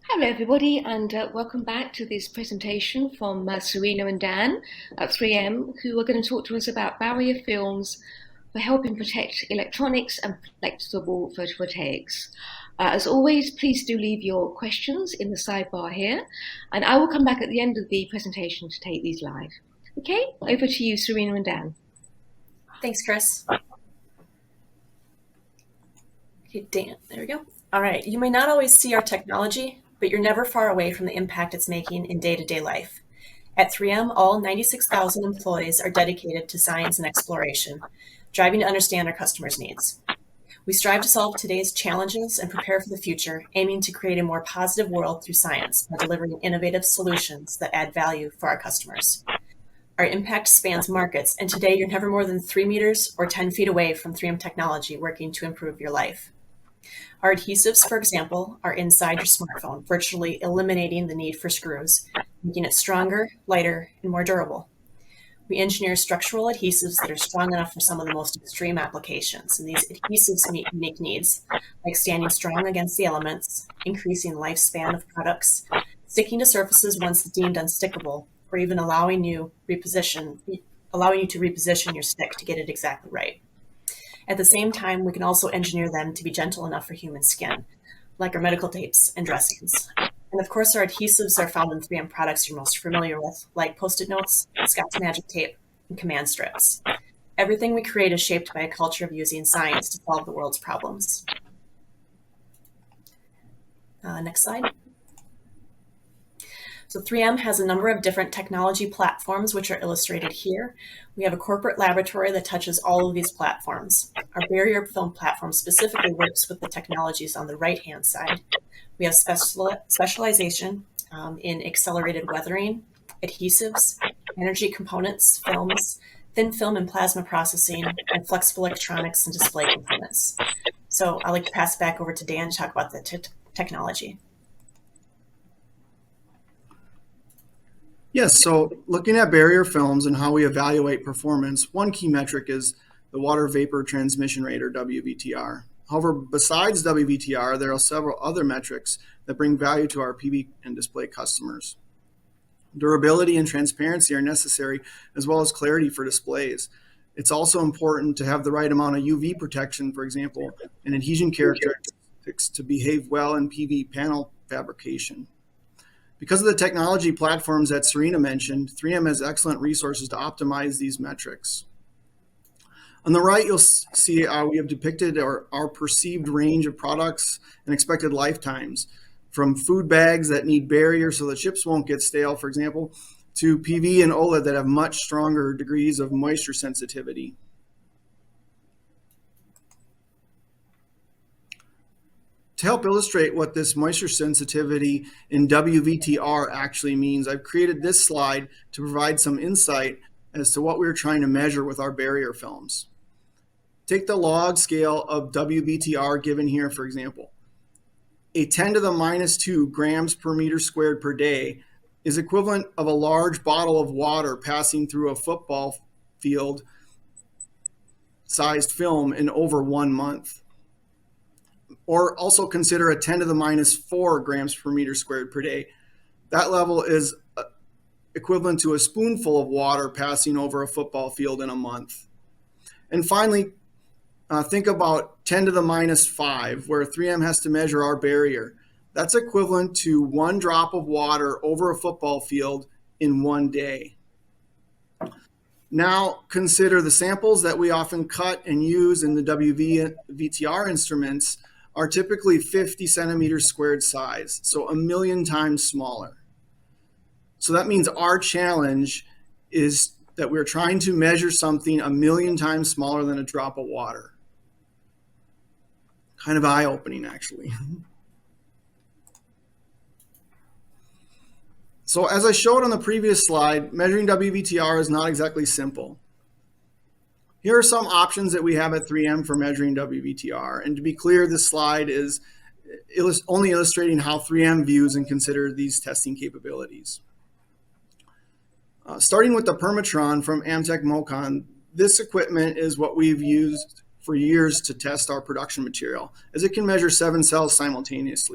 Hello everybody, and welcome back to this presentation from Serena and Dan at 3M, who are going to talk to us about barrier films for helping protect electronics and flexible photovoltaics. As always, please do leave your questions in the sidebar here, and I will come back at the end of the presentation to take these live. Okay, over to you, Serena and Dan. Thanks, Chris. Okay, Dan, there we go. All right, you may not always see our technology, but you're never far away from the impact it's making in day-to-day life. At 3M, all 96,000 employees are dedicated to science and exploration, driving to understand our customers' needs. We strive to solve today's challenges and prepare for the future, aiming to create a more positive world through science by delivering innovative solutions that add value for our customers. Our impact spans markets, and today you're never more than 3 meters or 10 feet away from 3M technology working to improve your life. Our adhesives, for example, are inside your smartphone, virtually eliminating the need for screws, making it stronger, lighter, and more durable. We engineer structural adhesives that are strong enough for some of the most extreme applications, and these adhesives meet unique needs, like standing strong against the elements, increasing lifespan of products, sticking to surfaces once deemed unstickable, or even allowing you to reposition your stick to get it exactly right. At the same time, we can also engineer them to be gentle enough for human skin, like our medical tapes and dressings. And of course, our adhesives are found in 3M products you're most familiar with, like Post-it notes, Scott's Magic Tape, and Command strips. Everything we create is shaped by a culture of using science to solve the world's problems. Next slide. So 3M has a number of different technology platforms, which are illustrated here. We have a corporate laboratory that touches all of these platforms. Our barrier film platform specifically works with the technologies on the right-hand side. We have specialization in accelerated weathering, adhesives, energy components, films, thin film and plasma processing, and flexible electronics and display components. So I'd like to pass it back over to Dan to talk about the technology. Yes, so looking at barrier films and how we evaluate performance, one key metric is the water vapor transmission rate, or WBTR. However, besides WBTR, there are several other metrics that bring value to our PV and display customers. Durability and transparency are necessary, as well as clarity for displays. It's also important to have the right amount of UV protection, for example, and adhesion characteristics to behave well in PV panel fabrication. Because of the technology platforms that Serena mentioned, 3M has excellent resources to optimize these metrics. On the right, you'll see we have depicted our perceived range of products and expected lifetimes, from food bags that need barriers so the chips won't get stale, for example, to PV and OLED that have much stronger degrees of moisture sensitivity. To help illustrate what this moisture sensitivity in WBTR actually means, I've created this slide to provide some insight as to what we're trying to measure with our barrier films. Take the log scale of WBTR given here, for example. A 10 to the minus 2 grams per meter squared per day is equivalent of a large bottle of water passing through a football field sized film in over 1 month. Or also consider a 10 to the minus 4 grams per meter squared per day. That level is equivalent to a spoonful of water passing over a football field in a month. And finally, think about 10 to the minus 5, where 3M has to measure our barrier. That's equivalent to 1 drop of water over a football field in 1 day. Now consider the samples that we often cut and use in the WBTR instruments are typically 50 centimeters squared size, so 1,000,000 times smaller. So that means our challenge is that we're trying to measure something 1,000,000 times smaller than a drop of water. Kind of eye-opening, actually. So as I showed on the previous slide, measuring WBTR is not exactly simple. Here are some options that we have at 3M for measuring WBTR. And to be clear, this slide is only illustrating how 3M views and considers these testing capabilities. Starting with the Permatron from Amtech Mocon, this equipment is what we've used for years to test our production material, as it can measure 7 cells simultaneously.